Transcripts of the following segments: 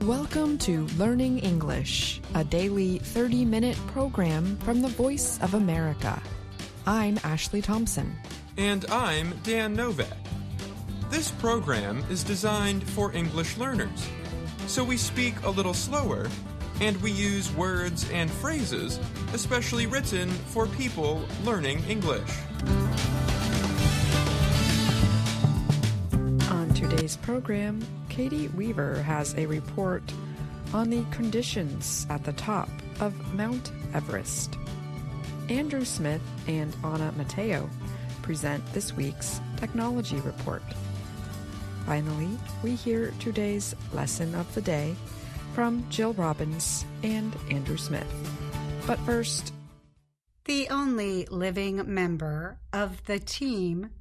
Welcome to Learning English, a daily 30-minute program from the Voice of America. I'm Ashley Thompson. And I'm Dan Novak. This program is designed for English learners, so we speak a little slower and we use words and phrases especially written for people learning English. On today's program, Katie Weaver has a report on the conditions at the top of Mount Everest. Andrew Smith and Anna Mateo present this week's technology report. Finally, we hear today's lesson of the day from Jill Robbins and Andrew Smith. But first, the only living member of the team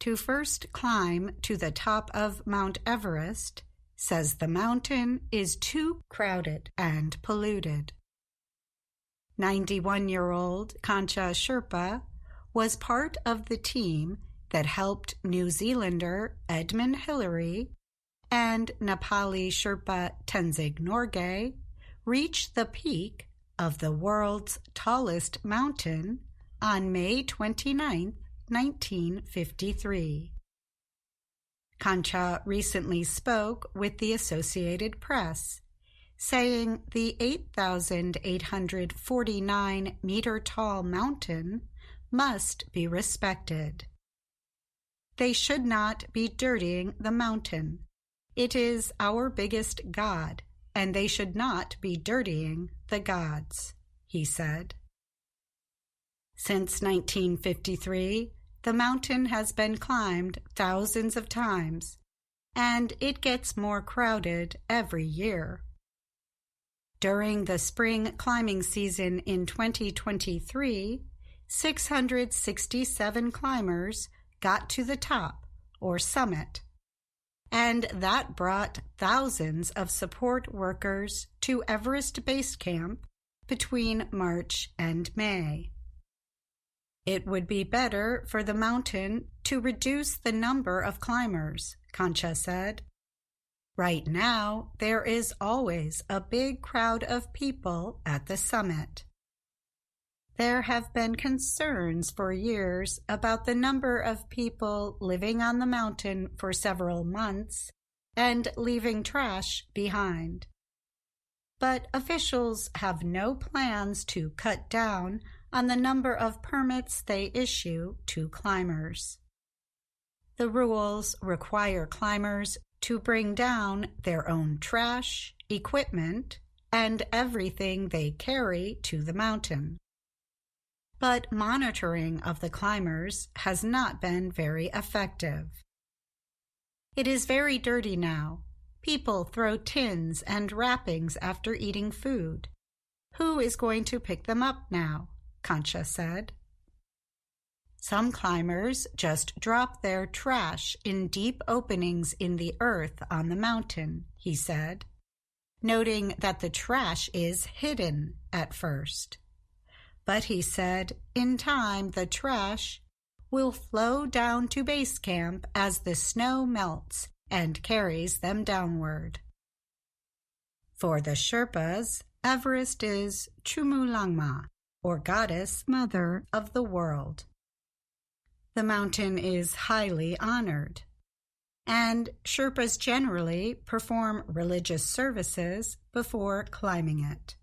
to first climb to the top of Mount Everest says the mountain is too crowded and polluted. 91-year-old Kancha Sherpa was part of the team that helped New Zealander Edmund Hillary and Nepali Sherpa Tenzing Norgay reach the peak of the world's tallest mountain on May 29, 1953. Kancha recently spoke with the Associated Press, saying the 8,849-meter-tall mountain must be respected. They should not be dirtying the mountain. It is our biggest god, and they should not be dirtying the gods, he said. Since 1953, the mountain has been climbed thousands of times, and it gets more crowded every year. During the spring climbing season in 2023, 667 climbers got to the top, or summit, and that brought thousands of support workers to Everest Base Camp between March and May. It would be better for the mountain to reduce the number of climbers, Kancha said. Right now, there is always a big crowd of people at the summit. There have been concerns for years about the number of people living on the mountain for several months and leaving trash behind. But officials have no plans to cut down on the number of permits they issue to climbers. The rules require climbers to bring down their own trash, equipment, and everything they carry to the mountain. But monitoring of the climbers has not been very effective. It is very dirty now. People throw tins and wrappings after eating food. Who is going to pick them up now? Kancha said. Some climbers just drop their trash in deep openings in the earth on the mountain, he said, noting that the trash is hidden at first. But he said, in time the trash will flow down to base camp as the snow melts and carries them downward. For the Sherpas, Everest is Chumulangma, or Goddess Mother of the World. The mountain is highly honored, and Sherpas generally perform religious services before climbing it.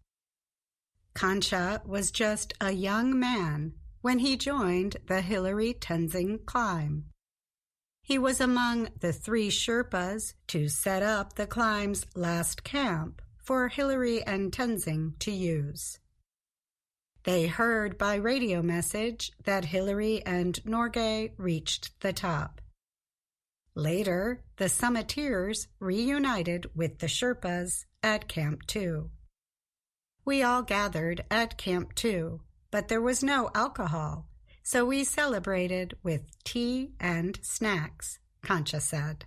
Kancha was just a young man when he joined the Hillary Tenzing climb. He was among the 3 Sherpas to set up the climb's last camp for Hillary and Tenzing to use. They heard by radio message that Hillary and Norgay reached the top. Later, the summiteers reunited with the Sherpas at Camp 2. We all gathered at Camp 2, but there was no alcohol, so we celebrated with tea and snacks, Kancha said.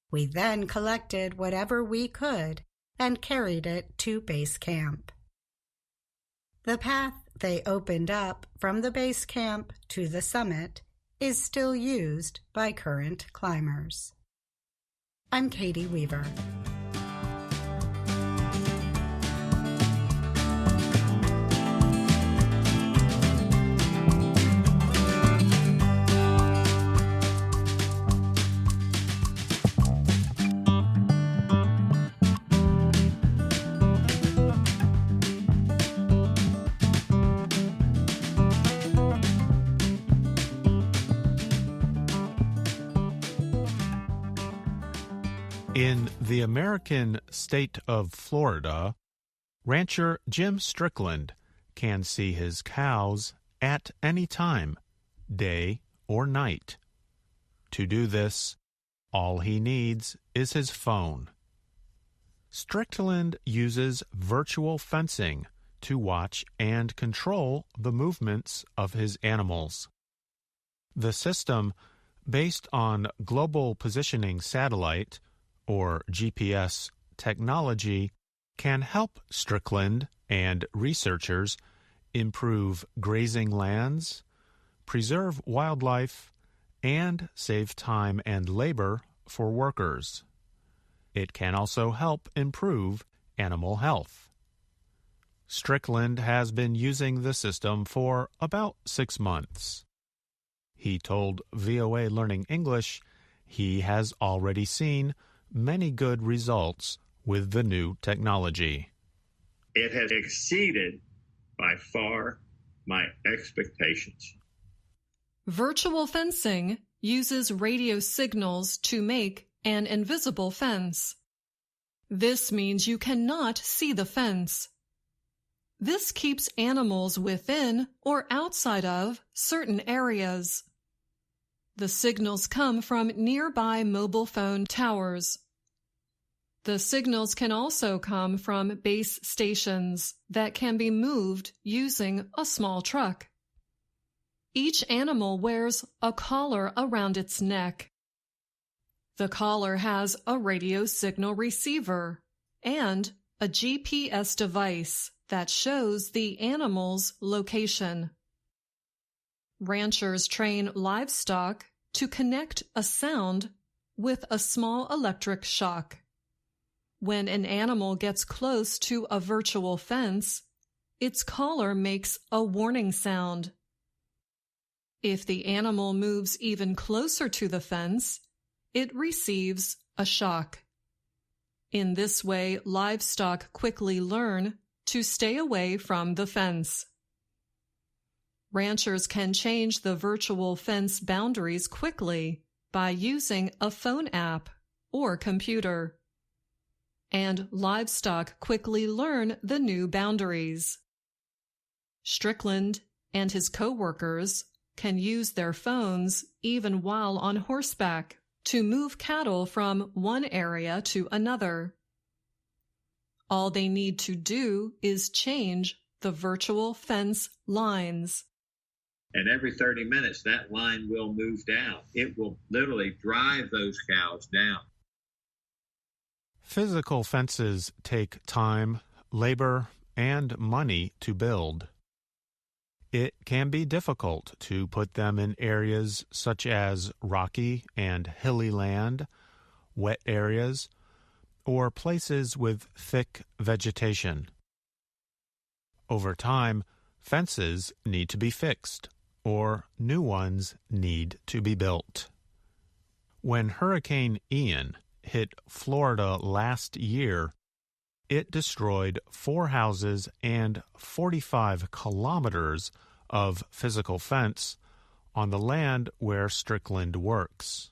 We then collected whatever we could and carried it to base camp. The path they opened up from the base camp to the summit is still used by current climbers. I'm Katie Weaver. In the American state of Florida, rancher Jim Strickland can see his cows at any time, day or night. To do this, all he needs is his phone. Strickland uses virtual fencing to watch and control the movements of his animals. The system, based on Global Positioning Satellite, or GPS, technology, can help Strickland and researchers improve grazing lands, preserve wildlife, and save time and labor for workers. It can also help improve animal health. Strickland has been using the system for about 6 months. He told VOA Learning English he has already seen many good results with the new technology. It has exceeded by far my expectations. Virtual fencing uses radio signals to make an invisible fence. This means you cannot see the fence. This keeps animals within or outside of certain areas. The signals come from nearby mobile phone towers. The signals can also come from base stations that can be moved using a small truck. Each animal wears a collar around its neck. The collar has a radio signal receiver and a GPS device that shows the animal's location. Ranchers train livestock to connect a sound with a small electric shock. When an animal gets close to a virtual fence, its collar makes a warning sound. If the animal moves even closer to the fence, it receives a shock. In this way, livestock quickly learn to stay away from the fence. Ranchers can change the virtual fence boundaries quickly by using a phone app or computer. And livestock quickly learn the new boundaries. Strickland and his co-workers can use their phones even while on horseback to move cattle from one area to another. All they need to do is change the virtual fence lines. And every 30 minutes, that line will move down. It will literally drive those cows down. Physical fences take time, labor, and money to build. It can be difficult to put them in areas such as rocky and hilly land, wet areas, or places with thick vegetation. Over time, fences need to be fixed, or new ones need to be built. When Hurricane Ian hit Florida last year, it destroyed 4 houses and 45 kilometers of physical fence on the land where Strickland works.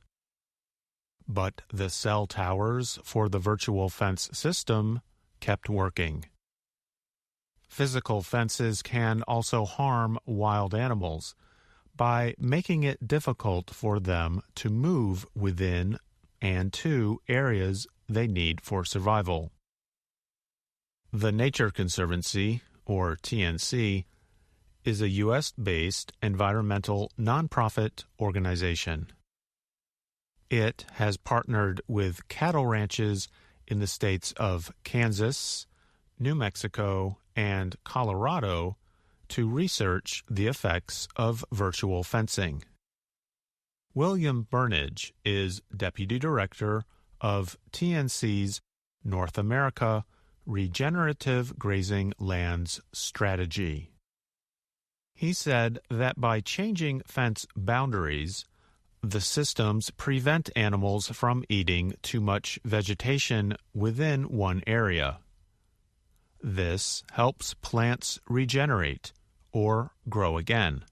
But the cell towers for the virtual fence system kept working. Physical fences can also harm wild animals by making it difficult for them to move within and to areas they need for survival. The Nature Conservancy, or TNC, is a U.S.-based environmental nonprofit organization. It has partnered with cattle ranches in the states of Kansas, New Mexico, and Colorado to research the effects of virtual fencing. William Burnage is Deputy Director of TNC's North America Regenerative Grazing Lands Strategy. He said that by changing fence boundaries, the systems prevent animals from eating too much vegetation within one area. This helps plants regenerate or grow again.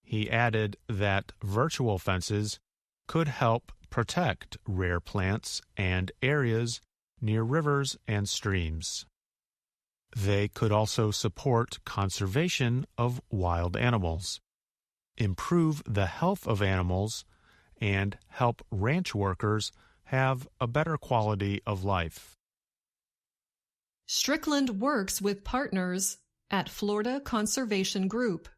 He added that virtual fences could help protect rare plants and areas near rivers and streams. They could also support conservation of wild animals, improve the health of animals, and help ranch workers have a better quality of life. Strickland works with partners at Florida Conservation Group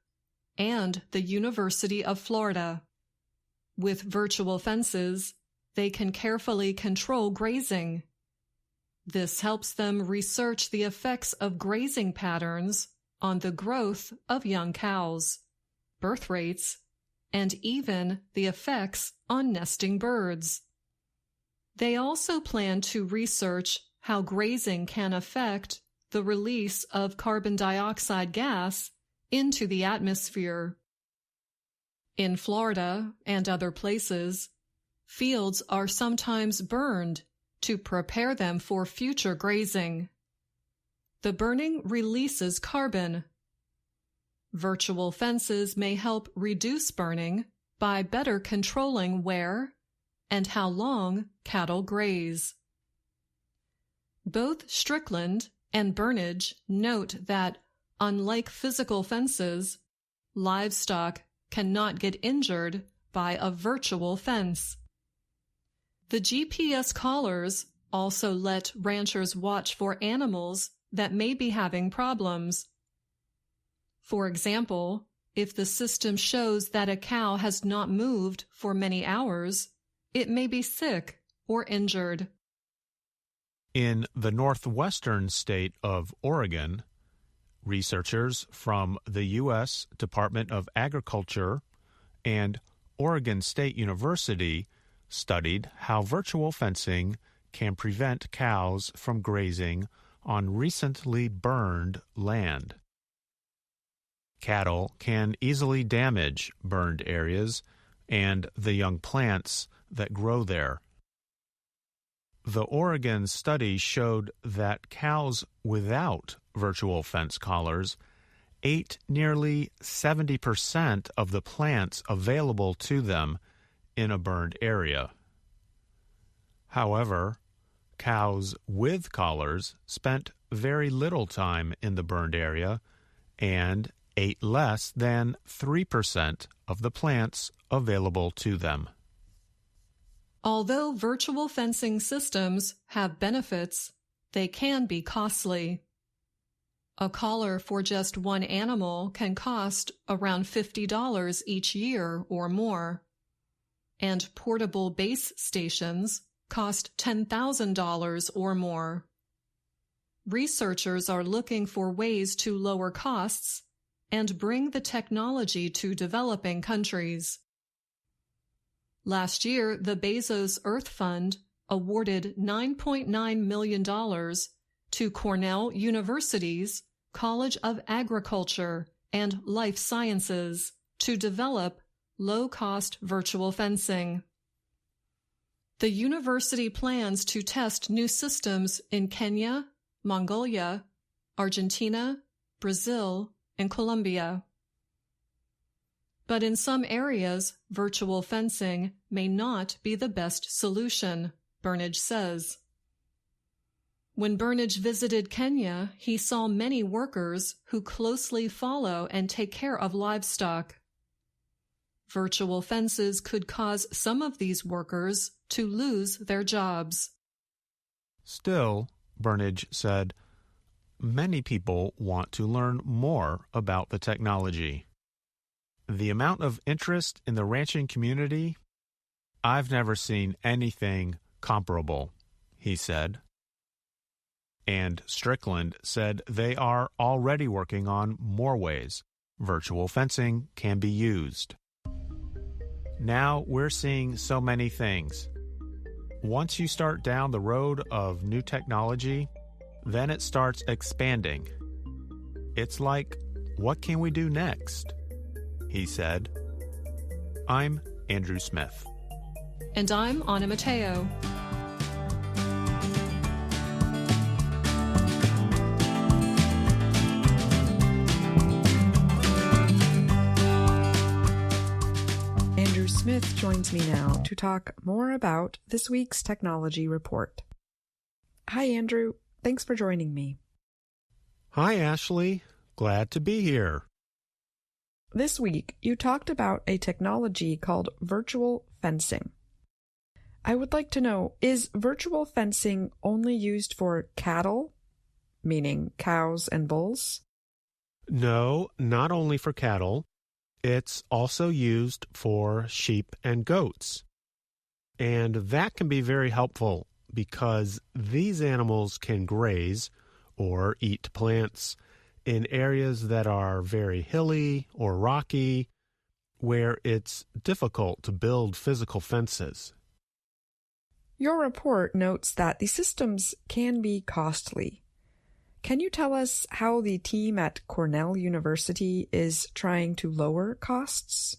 and the University of Florida. With virtual fences, they can carefully control grazing. This helps them research the effects of grazing patterns on the growth of young cows, birth rates, and even the effects on nesting birds. They also plan to research how grazing can affect the release of carbon dioxide gas into the atmosphere. In Florida and other places, fields are sometimes burned to prepare them for future grazing. The burning releases carbon. Virtual fences may help reduce burning by better controlling where and how long cattle graze. Both Strickland and Burnage note that, unlike physical fences, livestock cannot get injured by a virtual fence. The GPS collars also let ranchers watch for animals that may be having problems. For example, if the system shows that a cow has not moved for many hours, it may be sick or injured. In the northwestern state of Oregon, researchers from the U.S. Department of Agriculture and Oregon State University studied how virtual fencing can prevent cows from grazing on recently burned land. Cattle can easily damage burned areas and the young plants that grow there. The Oregon study showed that cows without virtual fence collars ate nearly 70% of the plants available to them in a burned area. However, cows with collars spent very little time in the burned area and ate less than 3% of the plants available to them. Although virtual fencing systems have benefits, they can be costly. A collar for just one animal can cost around $50 each year or more, and portable base stations cost $10,000 or more. Researchers are looking for ways to lower costs and bring the technology to developing countries. Last year, the Bezos Earth Fund awarded $9.9 million to Cornell University's College of Agriculture and Life Sciences to develop low-cost virtual fencing. The university plans to test new systems in Kenya, Mongolia, Argentina, Brazil, and Colombia. But in some areas, virtual fencing may not be the best solution, Burnage says. When Burnage visited Kenya, he saw many workers who closely follow and take care of livestock. Virtual fences could cause some of these workers to lose their jobs. Still, Burnage said, many people want to learn more about the technology. The amount of interest in the ranching community, I've never seen anything comparable, he said. And Strickland said they are already working on more ways virtual fencing can be used. Now we're seeing so many things. Once you start down the road of new technology, then it starts expanding. It's like, what can we do next? He said. I'm Andrew Smith. And I'm Anna Mateo. Andrew Smith joins me now to talk more about this week's technology report. Hi, Andrew. Thanks for joining me. Hi, Ashley. Glad to be here. This week, you talked about a technology called virtual fencing. I would like to know, is virtual fencing only used for cattle, meaning cows and bulls? No, not only for cattle. It's also used for sheep and goats. And that can be very helpful because these animals can graze or eat plants in areas that are very hilly or rocky, where it's difficult to build physical fences. Your report notes that the systems can be costly. Can you tell us how the team at Cornell University is trying to lower costs?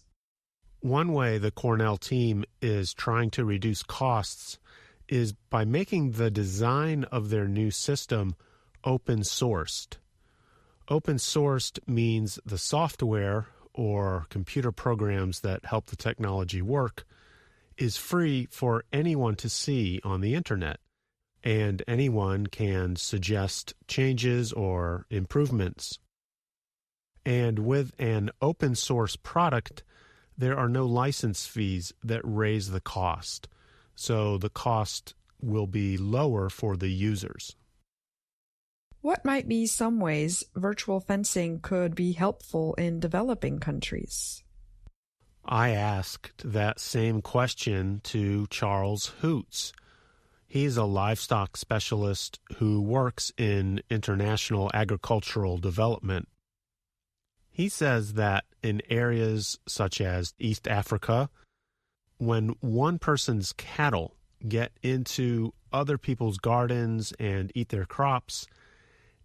One way the Cornell team is trying to reduce costs is by making the design of their new system open-sourced. Open-sourced means the software or computer programs that help the technology work is free for anyone to see on the internet, and anyone can suggest changes or improvements. And with an open-source product, there are no license fees that raise the cost, so the cost will be lower for the users. What might be some ways virtual fencing could be helpful in developing countries? I asked that same question to Charles Hoots. He's a livestock specialist who works in international agricultural development. He says that in areas such as East Africa, when one person's cattle get into other people's gardens and eat their crops,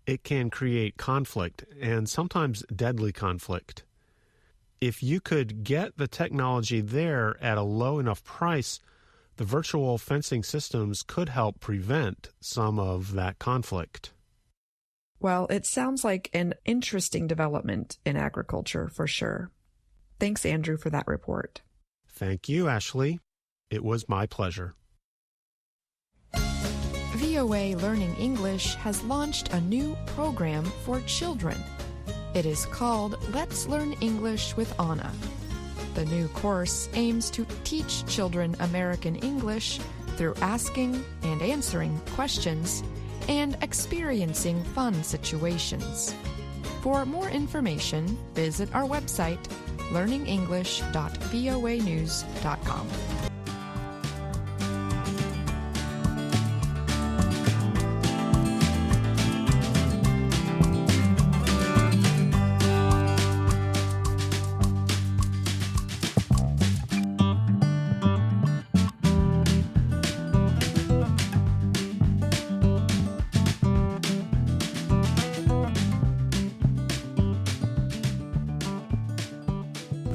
it can create conflict, and sometimes deadly conflict. If you could get the technology there at a low enough price, the virtual fencing systems could help prevent some of that conflict. Well, it sounds like an interesting development in agriculture for sure. Thanks, Andrew, for that report. Thank you, Ashley. It was my pleasure. VOA Learning English has launched a new program for children. It is called Let's Learn English with Anna. The new course aims to teach children American English through asking and answering questions and experiencing fun situations. For more information, visit our website, learningenglish.voanews.com.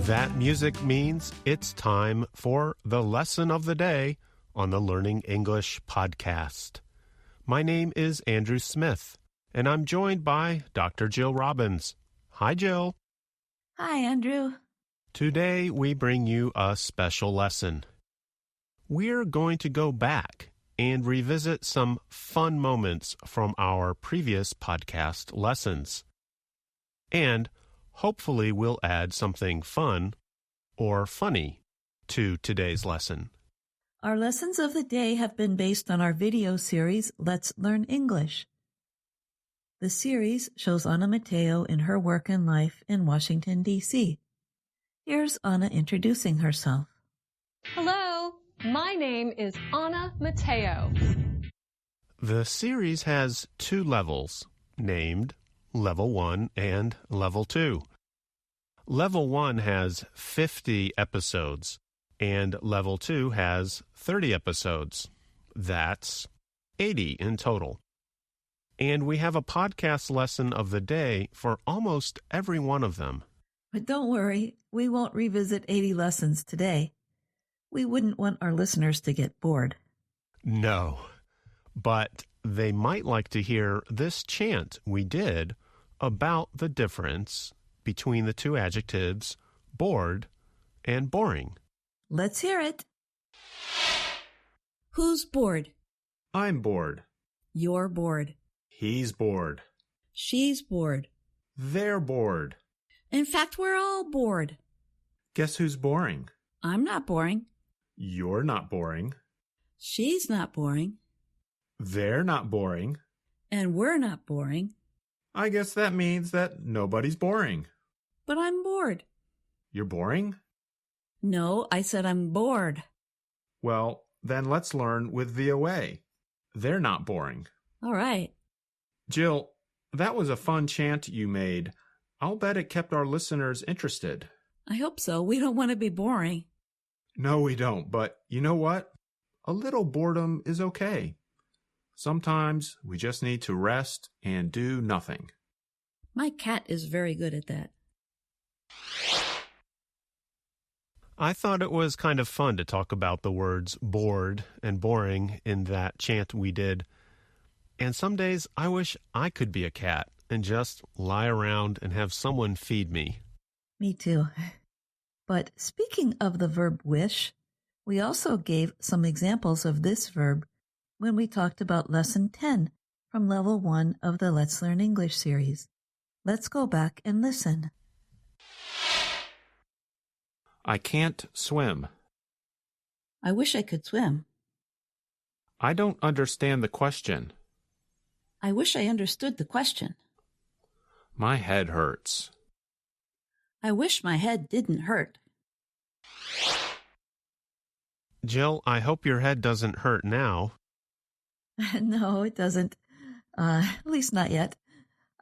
That music means it's time for the lesson of the day on the Learning English podcast. My name is Andrew Smith, and I'm joined by Dr. Jill Robbins. Hi, Jill. Hi, Andrew. Today we bring you a special lesson. We're going to go back and revisit some fun moments from our previous podcast lessons. And hopefully we'll add something fun or funny to today's lesson. Our lessons of the day have been based on our video series, Let's Learn English. The series shows Anna Mateo in her work and life in Washington, D.C. Here's Anna introducing herself. Hello, my name is Anna Mateo. The series has 2 levels, named Level 1 and Level 2. Level 1 has 50 episodes, and Level 2 has 30 episodes. That's 80 in total. And we have a podcast lesson of the day for almost every one of them. But don't worry, we won't revisit 80 lessons today. We wouldn't want our listeners to get bored. No, but they might like to hear this chant we did about the difference between the 2 adjectives bored and boring. Let's hear it. Who's bored? I'm bored. You're bored. He's bored. She's bored. They're bored. In fact, we're all bored. Guess who's boring? I'm not boring. You're not boring. She's not boring. They're not boring. And we're not boring. I guess that means that nobody's boring. But I'm bored. You're boring? No, I said I'm bored. Well, then let's learn with VOA. They're not boring. All right. Jill, that was a fun chant you made. I'll bet it kept our listeners interested. I hope so. We don't want to be boring. No, we don't. But you know what? A little boredom is okay. Sometimes we just need to rest and do nothing. My cat is very good at that. I thought it was kind of fun to talk about the words bored and boring in that chant we did. And some days I wish I could be a cat and just lie around and have someone feed me. Me too. But speaking of the verb wish, we also gave some examples of this verb when we talked about Lesson 10 from Level 1 of the Let's Learn English series. Let's go back and listen. I can't swim. I wish I could swim. I don't understand the question. I wish I understood the question. My head hurts. I wish my head didn't hurt. Jill, I hope your head doesn't hurt now. No, it doesn't. At least not yet.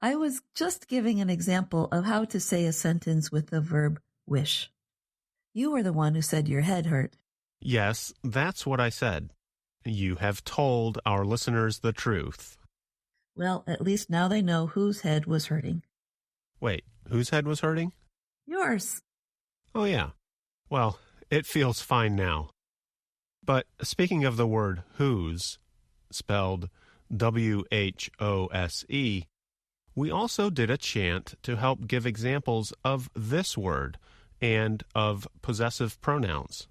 I was just giving an example of how to say a sentence with the verb wish. You were the one who said your head hurt. Yes, that's what I said. You have told our listeners the truth. Well, at least now they know whose head was hurting. Wait, whose head was hurting? Yours. Oh, yeah. Well, it feels fine now. But speaking of the word whose, spelled W-H-O-S-E, we also did a chant to help give examples of this word and of possessive pronouns.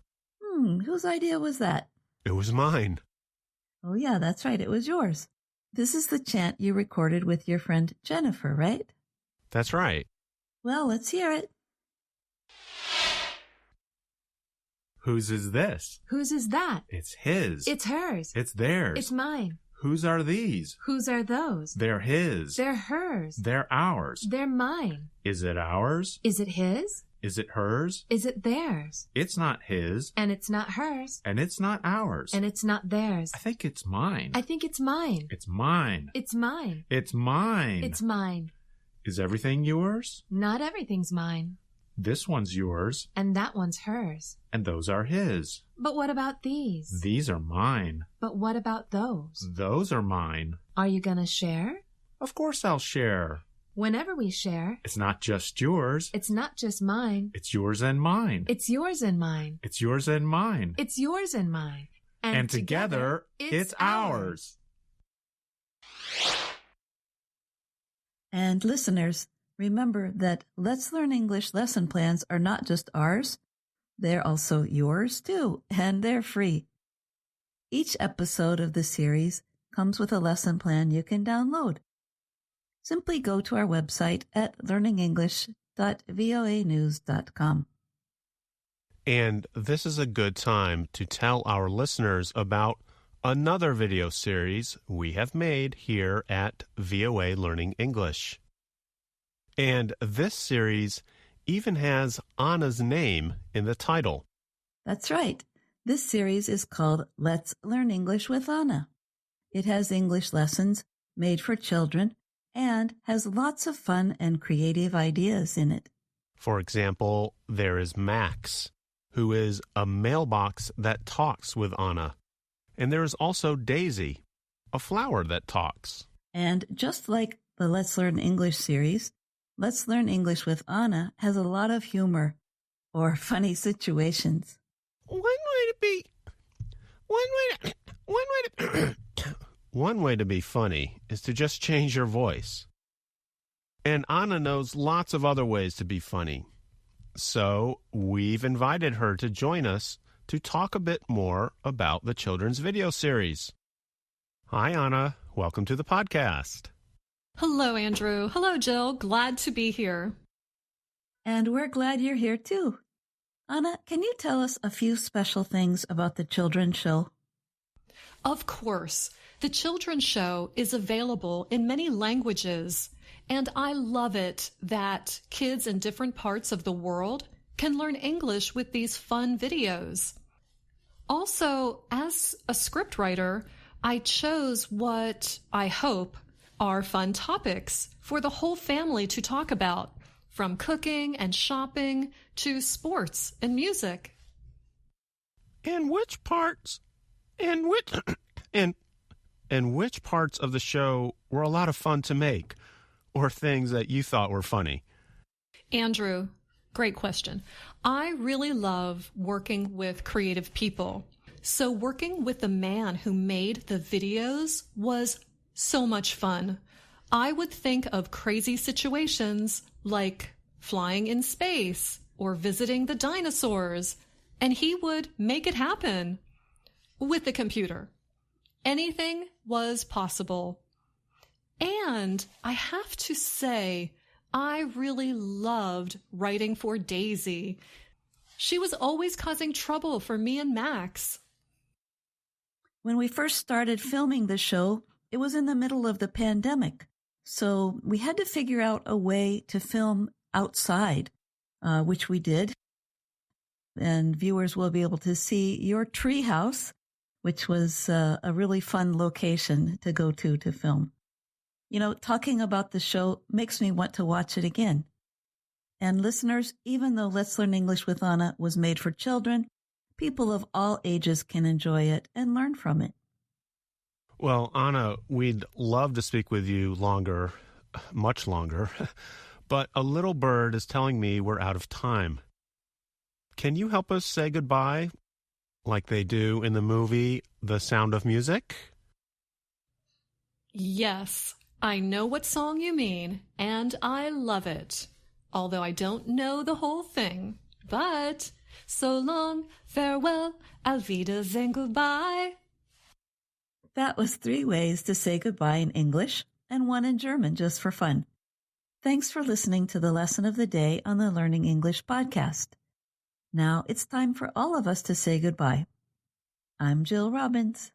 Whose idea was that? It was mine. Oh, yeah, that's right. It was yours. This is the chant you recorded with your friend Jennifer, right? That's right. Well, let's hear it. Whose is this? Whose is that? It's his. It's hers. It's theirs. It's mine. Whose are these? Whose are those? They're his. They're hers. They're ours. They're mine. Is it ours? Is it his? Is it hers? Is it theirs? It's not his. And it's not hers. And it's not ours. And it's not theirs. I think it's mine. I think it's mine. It's mine. It's mine. It's mine. It's mine. Is everything yours? Not everything's mine. This one's yours. And that one's hers. And those are his. But what about these? These are mine. But what about those? Those are mine. Are you gonna share? Of course I'll share. Whenever we share, It's not just yours. it's not just mine. It's yours and mine. It's yours and mine. It's yours and mine. It's yours and mine. And together, it's ours. And listeners, remember that Let's Learn English lesson plans are not just ours. They're also yours too, and they're free. Each episode of the series comes with a lesson plan you can download. Simply go to our website at learningenglish.voanews.com. And this is a good time to tell our listeners about another video series we have made here at VOA Learning English. And this series even has Anna's name in the title. That's right. This series is called Let's Learn English with Anna. It has English lessons made for children and has lots of fun and creative ideas in it. For example, there is Max, who is a mailbox that talks with Anna. And there is also Daisy, a flower that talks. And just like the Let's Learn English series, Let's Learn English with Anna has a lot of humor or funny situations. One way to be funny is to just change your voice. And Anna knows lots of other ways to be funny. So we've invited her to join us to talk a bit more about the children's video series. Hi, Anna. Welcome to the podcast. Hello, Andrew. Hello, Jill. Glad to be here. And we're glad you're here too. Anna, can you tell us a few special things about the children's show? Of course. The children's show is available in many languages, and I love it that kids in different parts of the world can learn English with these fun videos. Also, as a scriptwriter, I chose what I hope are fun topics for the whole family to talk about, from cooking and shopping to sports and music. And which parts of the show were a lot of fun to make, or things that you thought were funny? Andrew, great question. I really love working with creative people. So working with the man who made the videos was so much fun. I would think of crazy situations like flying in space or visiting the dinosaurs, and he would make it happen with the computer. Anything was possible. And I have to say, I really loved writing for Daisy. She was always causing trouble for me and Max. When we first started filming the show, it was in the middle of the pandemic. So we had to figure out a way to film outside, which we did. And viewers will be able to see your treehouse, which was a really fun location to go to film. You know, talking about the show makes me want to watch it again. And listeners, even though Let's Learn English with Anna was made for children, people of all ages can enjoy it and learn from it. Well, Anna, we'd love to speak with you longer, much longer, but a little bird is telling me we're out of time. Can you help us say goodbye, like they do in the movie The Sound of Music? Yes, I know what song you mean, and I love it. Although I don't know the whole thing, but so long, farewell, auf Wiedersehen, goodbye. That was 3 ways to say goodbye in English and 1 in German just for fun. Thanks for listening to the lesson of the day on the Learning English podcast. Now it's time for all of us to say goodbye. I'm Jill Robbins.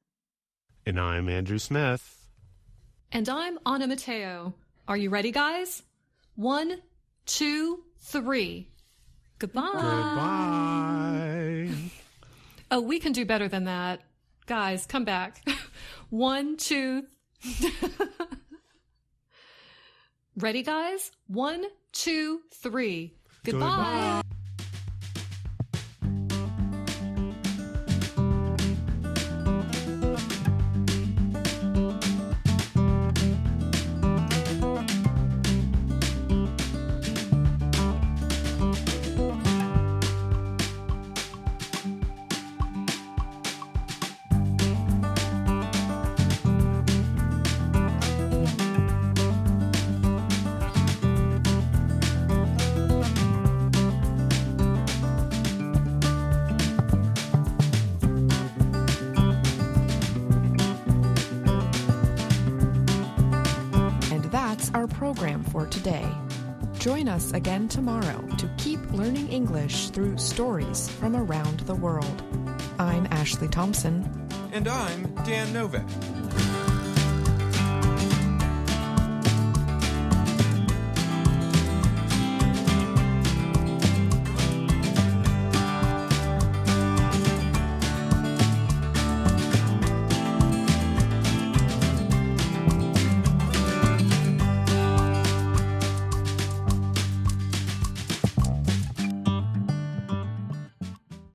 And I'm Andrew Smith. And I'm Anna Mateo. Are you ready, guys? 1, 2, 3. Goodbye. Goodbye. Oh, we can do better than that. Guys, come back. 1, 2. Ready, guys? 1, 2, 3. Goodbye. Our program for today. Join us again tomorrow to keep learning English through stories from around the world. I'm Ashley Thompson. And I'm Dan Novak.